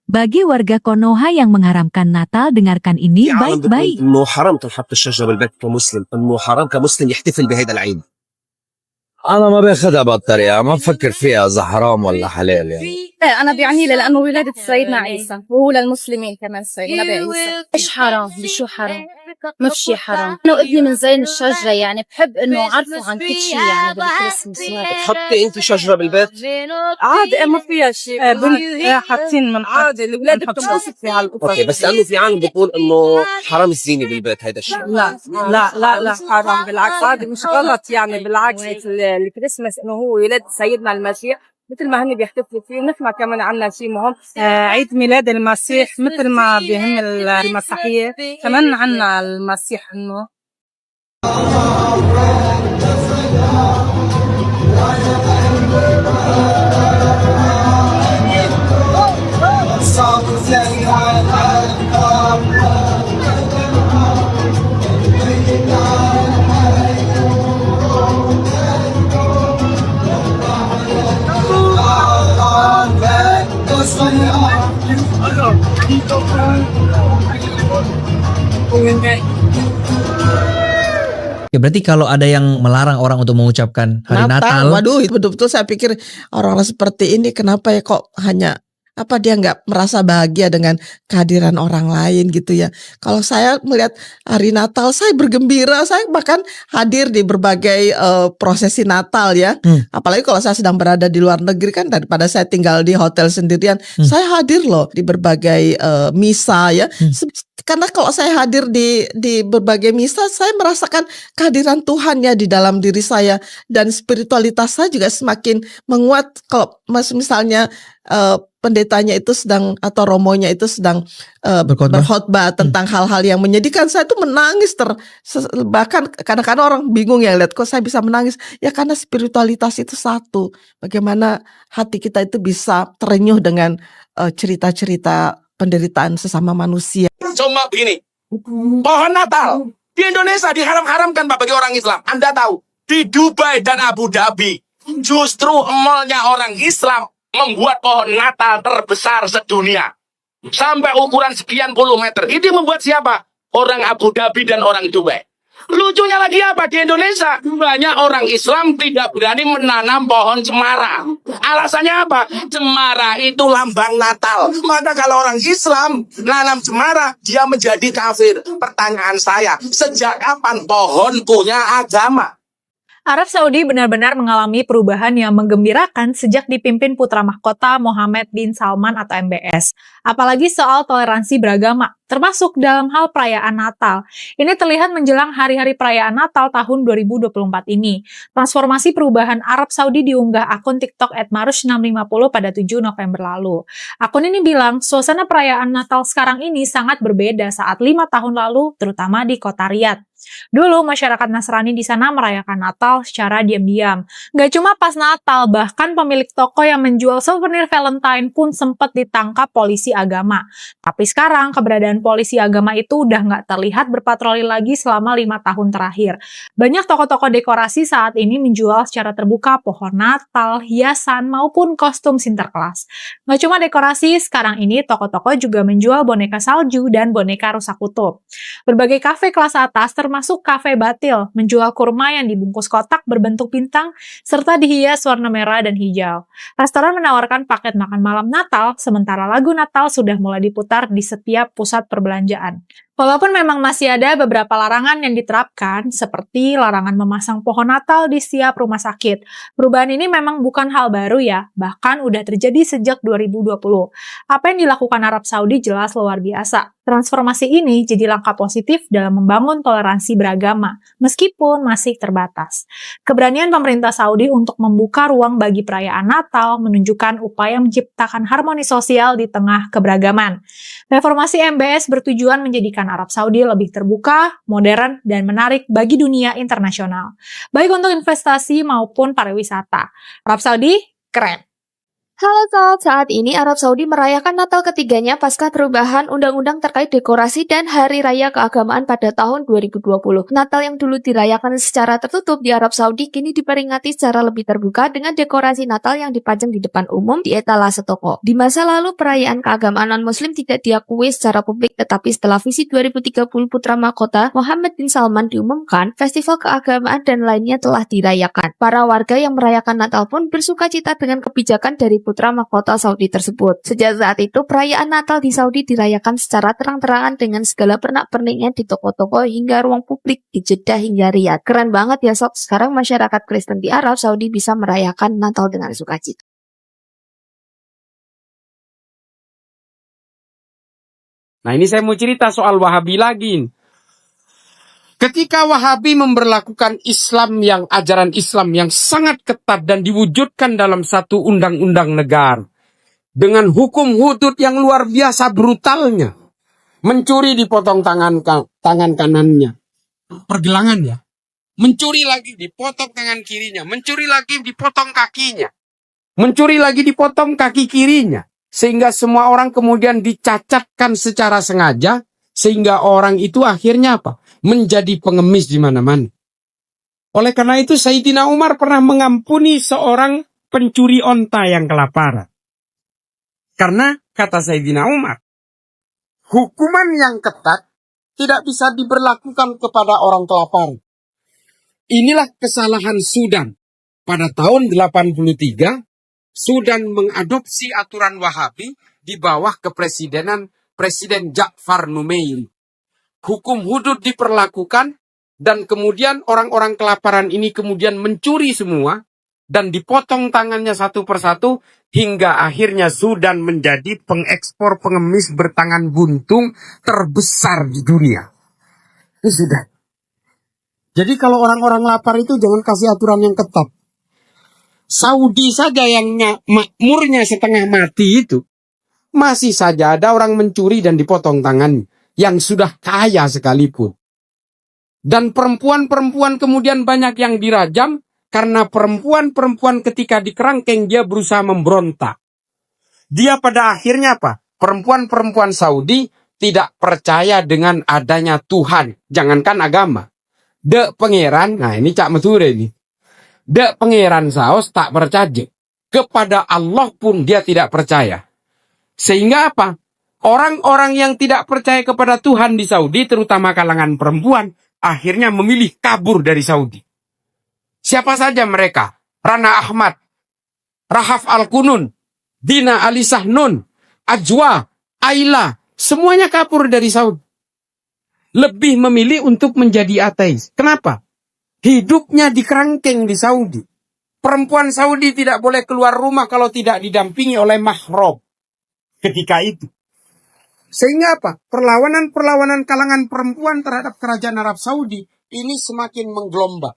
Bagi warga Konoha yang mengharamkan Natal, dengarkan ini في عالم بتقول baik-baik. انه حرام تنحط الشجره بالبيت كمسلم، انه حرام كمسلم يحتفل بهذا العيد. أنا ما باخدها بهالطريقة، ما بفكر فيها إذا حرام ولا حلال يعني. ايه انا بيعني لي لانه ولادة سيدنا عيسى وهو للمسلمين كمان سيدنا نبي عيسى. ايش حرام؟ بشو حرام؟ ما في شي حرام. انا وابني من زين الشجرة، يعني بحب انه اعرفه عن كل شي يعني بالكريسماس وهيك. بتحطي انت شجره بالبيت؟ عادي ما فيها شيء. حاطين من عادي الولاد بتنبسط في هالقصة. اوكي، بس لانه في عالم بتقول انه حرام الزينه بالبيت هذا الشيء. لا حرام، بالعكس هذا مش غلط يعني، بالعكس الكريسماس انه هو ولاد سيدنا المسيح مثل ما هن بيحتفلوا فيه، نحن كمان عنا شيء مهم. عيد ميلاد المسيح مثل ما بهم المسيحية كمان عنا المسيح انه Ya, berarti kalau ada yang melarang orang untuk mengucapkan hari Natal, waduh, betul-betul saya pikir orang-orang seperti ini kenapa ya kok hanya dia nggak merasa bahagia dengan kehadiran orang lain gitu ya. Kalau saya melihat hari Natal, saya bergembira, saya bahkan hadir di berbagai prosesi Natal ya. Apalagi kalau saya sedang berada di luar negeri kan, daripada saya tinggal di hotel sendirian, saya hadir loh di berbagai misa ya. Karena kalau saya hadir di berbagai misa, saya merasakan kehadiran Tuhan ya di dalam diri saya, dan spiritualitas saya juga semakin menguat. Kalau misalnya pendetanya itu sedang atau romonya itu sedang berkhotbah tentang hal-hal yang menyedihkan, saya tuh menangis bahkan kadang-kadang orang bingung ya lihat kok saya bisa menangis ya, karena spiritualitas itu satu. Bagaimana hati kita itu bisa terenyuh dengan cerita-cerita penderitaan sesama manusia. Cuma begini, pohon Natal di Indonesia diharam-haramkan Pak bagi orang Islam. Anda tahu, di Dubai dan Abu Dhabi justru malnya orang Islam membuat pohon Natal terbesar sedunia. Sampai ukuran sekian puluh meter. Ini membuat siapa? Orang Abu Dhabi dan orang Dubai. Lucunya lagi apa? Di Indonesia banyak orang Islam tidak berani menanam pohon cemara. Alasannya apa? Cemara itu lambang Natal. Maka kalau orang Islam nanam cemara, dia menjadi kafir. Pertanyaan saya, sejak kapan pohon punya agama? Arab Saudi benar-benar mengalami perubahan yang menggembirakan sejak dipimpin putra mahkota Mohammed bin Salman atau MBS. Apalagi soal toleransi beragama, termasuk dalam hal perayaan Natal. Ini terlihat menjelang hari-hari perayaan Natal tahun 2024 ini. Transformasi perubahan Arab Saudi diunggah akun TikTok @marush650 pada 7 November lalu. Akun ini bilang, suasana perayaan Natal sekarang ini sangat berbeda saat 5 tahun lalu, terutama di kota Riyadh. Dulu masyarakat Nasrani di sana merayakan Natal secara diam-diam. Gak cuma pas Natal, bahkan pemilik toko yang menjual souvenir Valentine pun sempat ditangkap polisi agama. Tapi sekarang keberadaan polisi agama itu udah gak terlihat berpatroli lagi selama 5 tahun terakhir. Banyak toko-toko dekorasi saat ini menjual secara terbuka pohon Natal, hiasan, maupun kostum Sinterklas. Gak cuma dekorasi, sekarang ini toko-toko juga menjual boneka salju dan boneka rusa kutub. Berbagai kafe kelas atas termasuk kafe Batil, menjual kurma yang dibungkus kotak berbentuk bintang, serta dihias warna merah dan hijau. Restoran menawarkan paket makan malam Natal, sementara lagu Natal sudah mulai diputar di setiap pusat perbelanjaan. Walaupun memang masih ada beberapa larangan yang diterapkan, seperti larangan memasang pohon Natal di setiap rumah sakit. Perubahan ini memang bukan hal baru ya, bahkan udah terjadi sejak 2020. Apa yang dilakukan Arab Saudi jelas luar biasa. Transformasi ini jadi langkah positif dalam membangun toleransi beragama, meskipun masih terbatas. Keberanian pemerintah Saudi untuk membuka ruang bagi perayaan Natal menunjukkan upaya menciptakan harmoni sosial di tengah keberagaman. Reformasi MBS bertujuan menjadikan Arab Saudi lebih terbuka, modern, dan menarik bagi dunia internasional, baik untuk investasi maupun pariwisata. Arab Saudi keren. Halo Sob, saat ini Arab Saudi merayakan Natal ketiganya pasca perubahan undang-undang terkait dekorasi dan hari raya keagamaan pada tahun 2020. Natal yang dulu dirayakan secara tertutup di Arab Saudi kini diperingati secara lebih terbuka dengan dekorasi Natal yang dipajang di depan umum di etalase toko. Di masa lalu perayaan keagamaan non-muslim tidak diakui secara publik, tetapi setelah visi 2030 Putra Mahkota Mohammed bin Salman diumumkan, festival keagamaan dan lainnya telah dirayakan. Para warga yang merayakan Natal pun bersukacita dengan kebijakan dari Putra Mahkota Saudi tersebut. Sejak saat itu, perayaan Natal di Saudi dirayakan secara terang-terangan dengan segala pernak-perniknya di toko-toko hingga ruang publik di Jeddah hingga Riyadh. Keren banget ya Sob, sekarang masyarakat Kristen di Arab Saudi bisa merayakan Natal dengan sukacita. Nah, ini saya mau cerita soal Wahabi lagi. Ketika Wahabi memberlakukan Islam yang ajaran Islam yang sangat ketat dan diwujudkan dalam satu undang-undang negara dengan hukum hudud yang luar biasa brutalnya, mencuri dipotong tangan kanannya, pergelangannya, mencuri lagi dipotong tangan kirinya, mencuri lagi dipotong kakinya, mencuri lagi dipotong kaki kirinya, sehingga semua orang kemudian dicacatkan secara sengaja. Sehingga orang itu akhirnya apa? Menjadi pengemis di mana-mana. Oleh karena itu Sayyidina Umar pernah mengampuni seorang pencuri onta yang kelaparan. Karena kata Sayyidina Umar, hukuman yang ketat tidak bisa diberlakukan kepada orang kelaparan. Inilah kesalahan Sudan. Pada tahun 83, Sudan mengadopsi aturan Wahabi di bawah kepresidenan Presiden Ja'far Numeiri. Hukum hudud diperlakukan dan kemudian orang-orang kelaparan ini kemudian mencuri semua dan dipotong tangannya satu persatu hingga akhirnya Sudan menjadi pengekspor pengemis bertangan buntung terbesar di dunia. Ini sudah. Jadi kalau orang-orang lapar itu jangan kasih aturan yang ketat. Saudi saja yang makmurnya setengah mati itu masih saja ada orang mencuri dan dipotong tangan yang sudah kaya sekalipun. Dan perempuan-perempuan kemudian banyak yang dirajam karena perempuan-perempuan ketika di kerangkeng dia berusaha memberontak. Dia pada akhirnya apa? Perempuan-perempuan Saudi tidak percaya dengan adanya Tuhan. Jangankan agama. Dek pangeran, nah ini Cak Mature ini. Dek pangeran saos tak percaya. Kepada Allah pun dia tidak percaya. Sehingga apa? Orang-orang yang tidak percaya kepada Tuhan di Saudi, terutama kalangan perempuan, akhirnya memilih kabur dari Saudi. Siapa saja mereka? Rana Ahmad, Rahaf Al-Kunun, Dina Ali Sahnun, Ajwa, Ayla, semuanya kabur dari Saudi. Lebih memilih untuk menjadi ateis. Kenapa? Hidupnya di kerangkeng di Saudi. Perempuan Saudi tidak boleh keluar rumah kalau tidak didampingi oleh mahram. Ketika itu. Sehingga apa? Perlawanan-perlawanan kalangan perempuan terhadap kerajaan Arab Saudi ini semakin menggelombang.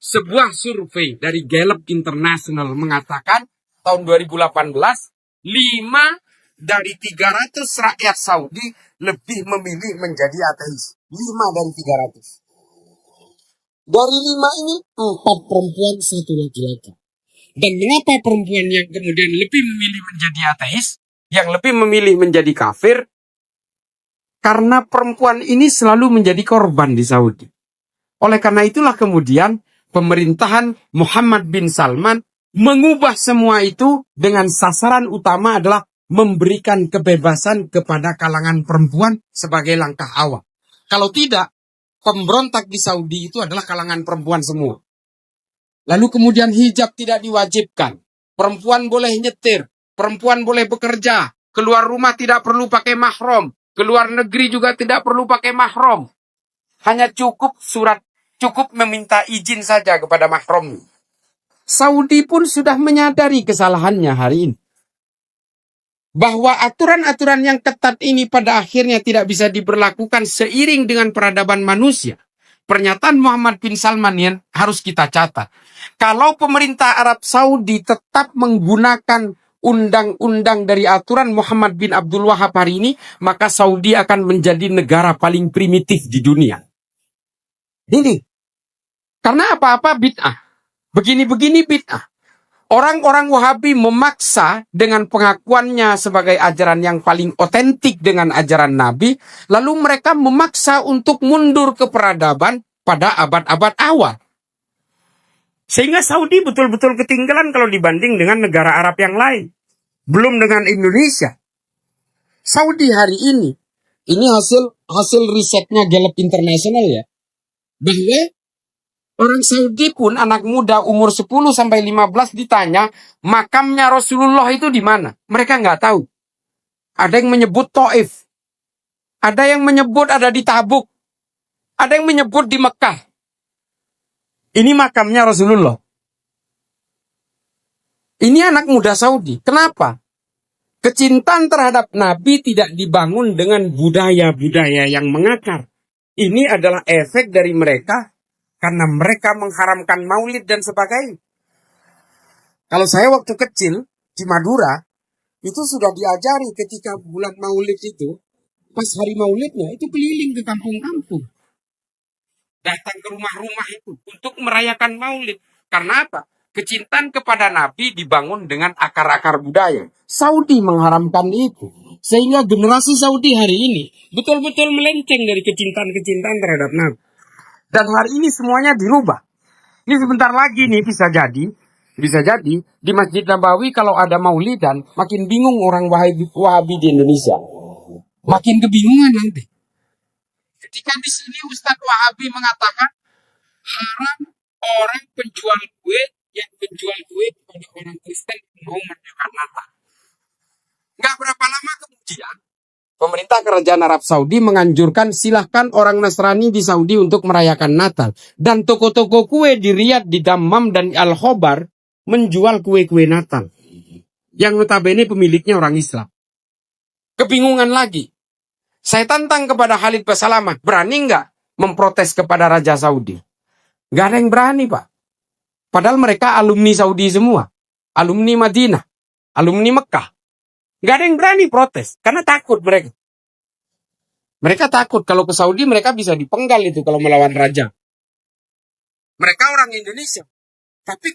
Sebuah survei dari Gallup International mengatakan tahun 2018, 5 dari 300 rakyat Saudi lebih memilih menjadi ateis. 5 dari 300. Dari 5 ini, 4 perempuan, 1 laki-laki. Dan mengapa perempuan yang kemudian lebih memilih menjadi ateis? Yang lebih memilih menjadi kafir, karena perempuan ini selalu menjadi korban di Saudi. Oleh karena itulah kemudian pemerintahan Muhammad bin Salman mengubah semua itu dengan sasaran utama adalah memberikan kebebasan kepada kalangan perempuan sebagai langkah awal. Kalau tidak, pemberontak di Saudi itu adalah kalangan perempuan semua. Lalu kemudian hijab tidak diwajibkan, perempuan boleh nyetir, perempuan boleh bekerja, keluar rumah tidak perlu pakai mahram, keluar negeri juga tidak perlu pakai mahram. Hanya cukup meminta izin saja kepada mahram. Saudi pun sudah menyadari kesalahannya hari ini. Bahwa aturan-aturan yang ketat ini pada akhirnya tidak bisa diberlakukan seiring dengan peradaban manusia. Pernyataan Muhammad bin Salman yang harus kita catat. Kalau pemerintah Arab Saudi tetap menggunakan undang-undang dari aturan Muhammad bin Abdul Wahab hari ini, maka Saudi akan menjadi negara paling primitif di dunia. Ini. Karena apa-apa bid'ah. Begini-begini bid'ah. Orang-orang Wahabi memaksa dengan pengakuannya sebagai ajaran yang paling otentik dengan ajaran Nabi, lalu mereka memaksa untuk mundur ke peradaban pada abad-abad awal. Sehingga Saudi betul-betul ketinggalan kalau dibanding dengan negara Arab yang lain. Belum dengan Indonesia. Saudi hari ini hasil risetnya Gallup International ya, bahwa orang Saudi pun anak muda umur 10 sampai 15 ditanya makamnya Rasulullah itu di mana. Mereka nggak tahu. Ada yang menyebut Taif. Ada yang menyebut ada di Tabuk. Ada yang menyebut di Mekah. Ini makamnya Rasulullah. Ini anak muda Saudi. Kenapa? Kecintaan terhadap Nabi tidak dibangun dengan budaya-budaya yang mengakar. Ini adalah efek dari mereka karena mereka mengharamkan maulid dan sebagainya. Kalau saya waktu kecil di Madura, itu sudah diajari ketika bulan maulid itu, pas hari maulidnya, itu keliling ke kampung-kampung. Datang ke rumah-rumah itu untuk merayakan maulid. Karena apa? Kecintaan kepada Nabi dibangun dengan akar-akar budaya. Saudi mengharamkan itu. Sehingga generasi Saudi hari ini betul-betul melenceng dari kecintaan-kecintaan terhadap Nabi. Dan hari ini semuanya dirubah. Ini sebentar lagi nih bisa jadi di Masjid Nabawi kalau ada maulidan, makin bingung orang Wahabi di Indonesia. Makin kebingungan nanti. Ketika di sini Ustadz Wahabi mengatakan haram orang penjual kue yang menjual kue kepada orang Kristen mau merayakan Natal. Nggak berapa lama kemudian, pemerintah kerajaan Arab Saudi menganjurkan silahkan orang Nasrani di Saudi untuk merayakan Natal. Dan toko-toko kue di Riyadh, di Dammam, dan Al-Khobar menjual kue-kue Natal. Yang notabene pemiliknya orang Islam. Kebingungan lagi. Saya tantang kepada Khalid Basalamah, berani nggak memprotes kepada Raja Saudi? Nggak ada yang berani, Pak. Padahal mereka alumni Saudi semua. Alumni Madinah. Alumni Mekah. Nggak ada yang berani protes. Karena takut mereka. Mereka takut kalau ke Saudi mereka bisa dipenggal itu kalau melawan raja. Mereka orang Indonesia. Tapi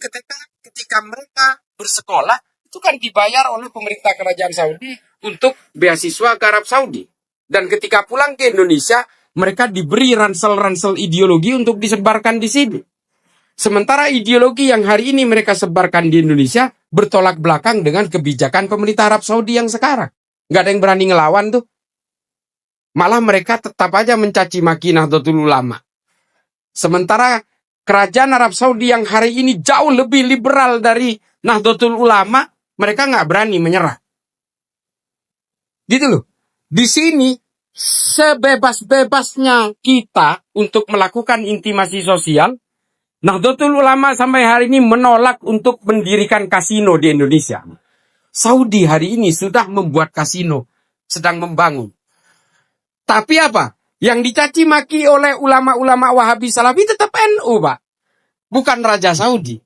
ketika mereka bersekolah, itu kan dibayar oleh pemerintah kerajaan Saudi untuk beasiswa ke Arab Saudi. Dan ketika pulang ke Indonesia, mereka diberi ransel-ransel ideologi untuk disebarkan di sini. Sementara ideologi yang hari ini mereka sebarkan di Indonesia bertolak belakang dengan kebijakan pemerintah Arab Saudi yang sekarang. Nggak ada yang berani ngelawan tuh. Malah mereka tetap aja mencaci maki Nahdlatul Ulama. Sementara kerajaan Arab Saudi yang hari ini jauh lebih liberal dari Nahdlatul Ulama, mereka nggak berani menyerah. Gitu loh. Di sini sebebas-bebasnya kita untuk melakukan intimasi sosial, Nahdlatul Ulama sampai hari ini menolak untuk mendirikan kasino di Indonesia. Saudi hari ini sudah membuat kasino, sedang membangun. Tapi apa? Yang dicaci maki oleh ulama-ulama Wahabi Salafi tetap NU, Pak. Bukan Raja Saudi.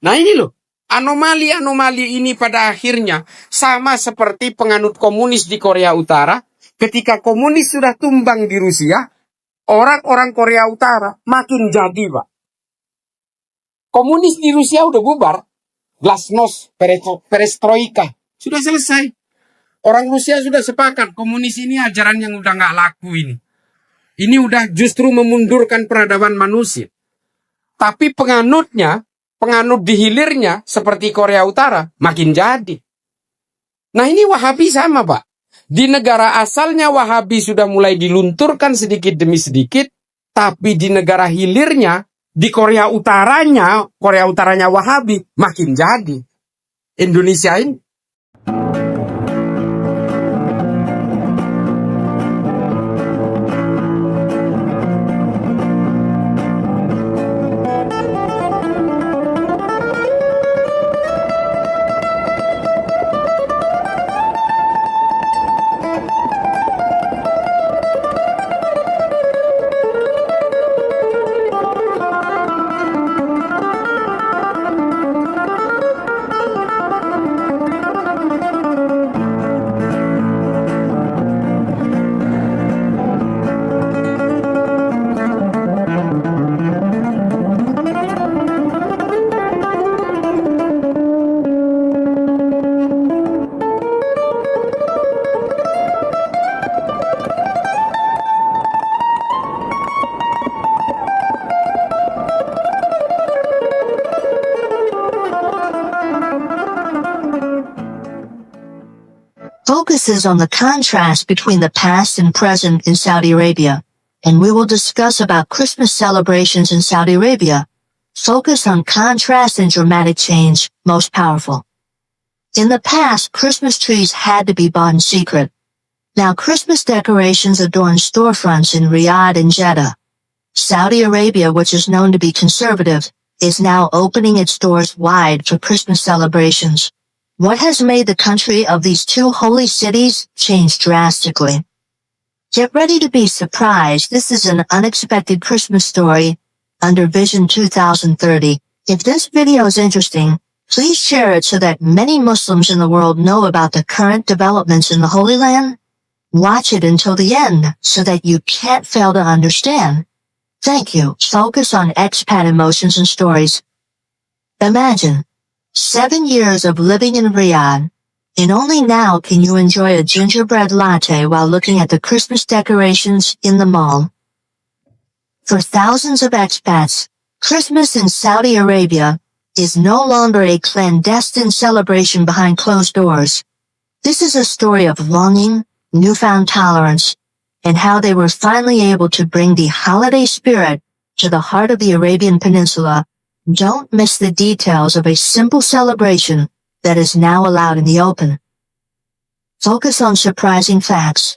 Nah ini loh, anomali-anomali ini pada akhirnya sama seperti penganut komunis di Korea Utara. Ketika komunis sudah tumbang di Rusia, orang-orang Korea Utara makin jadi, Pak. Komunis di Rusia udah bubar. Glasnost, perestroika. Sudah selesai. Orang Rusia sudah sepakat. Komunis ini ajaran yang udah gak laku ini. Ini udah justru memundurkan peradaban manusia. Tapi penganut di hilirnya seperti Korea Utara makin jadi. Nah ini Wahabi sama, Pak. Di negara asalnya Wahabi sudah mulai dilunturkan sedikit demi sedikit. Tapi di negara hilirnya, di Korea Utaranya Wahabi makin jadi. Indonesia ini. focuses on the contrast between the past and present in Saudi Arabia, and we will discuss about Christmas celebrations in Saudi Arabia. Focus on contrast and dramatic change, most powerful. In the past, Christmas trees had to be bought in secret. Now Christmas decorations adorn storefronts in Riyadh and Jeddah. Saudi Arabia, which is known to be conservative, is now opening its doors wide for Christmas celebrations. What has made the country of these two holy cities change drastically? Get ready to be surprised. This is an unexpected Christmas story under Vision 2030. If this video is interesting, please share it so that many Muslims in the world know about the current developments in the Holy Land. Watch it until the end so that you can't fail to understand. Thank you. Focus on expat emotions and stories. Imagine 7 years of living in Riyadh, and only now can you enjoy a gingerbread latte while looking at the Christmas decorations in the mall. For thousands of expats, Christmas in Saudi Arabia is no longer a clandestine celebration behind closed doors. This is a story of longing, newfound tolerance, and how they were finally able to bring the holiday spirit to the heart of the Arabian Peninsula. Don't miss the details of a simple celebration that is now allowed in the open. Focus on surprising facts.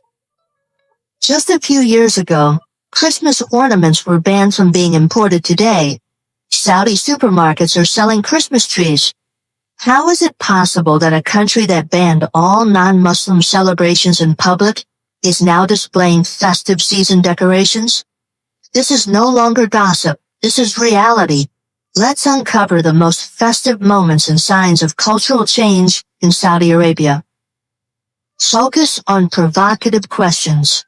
Just a few years ago, Christmas ornaments were banned from being imported. Today, Saudi supermarkets are selling Christmas trees. How is it possible that a country that banned all non-Muslim celebrations in public is now displaying festive season decorations? This is no longer gossip. This is reality. Let's uncover the most festive moments and signs of cultural change in Saudi Arabia. Focus on provocative questions.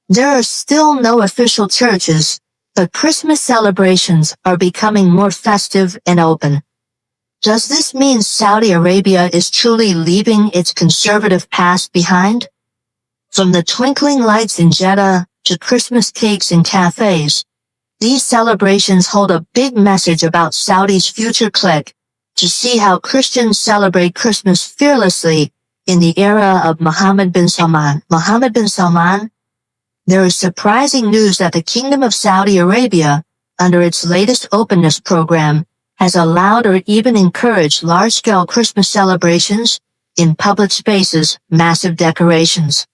There are still no official churches, but Christmas celebrations are becoming more festive and open. Does this mean Saudi Arabia is truly leaving its conservative past behind? From the twinkling lights in Jeddah to Christmas cakes in cafes, these celebrations hold a big message about Saudi's future. Click to see how Christians celebrate Christmas fearlessly in the era of Mohammed bin Salman. Mohammed bin Salman? There is surprising news that the Kingdom of Saudi Arabia, under its latest openness program, has allowed or even encouraged large-scale Christmas celebrations in public spaces, massive decorations.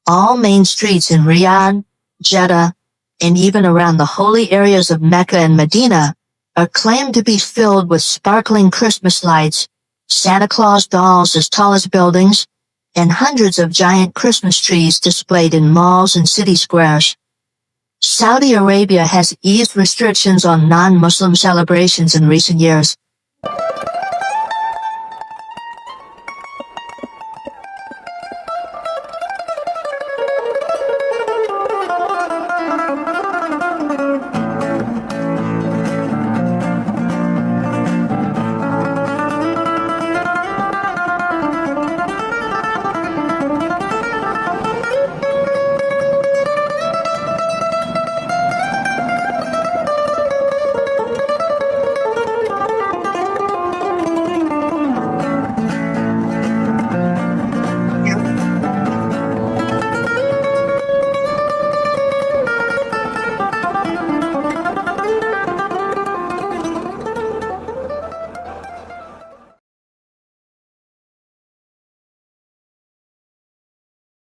All main streets in Riyadh, Jeddah, and even around the holy areas of Mecca and Medina are claimed to be filled with sparkling Christmas lights, Santa Claus dolls as tall as buildings, and hundreds of giant Christmas trees displayed in malls and city squares. Saudi Arabia has eased restrictions on non-Muslim celebrations in recent years.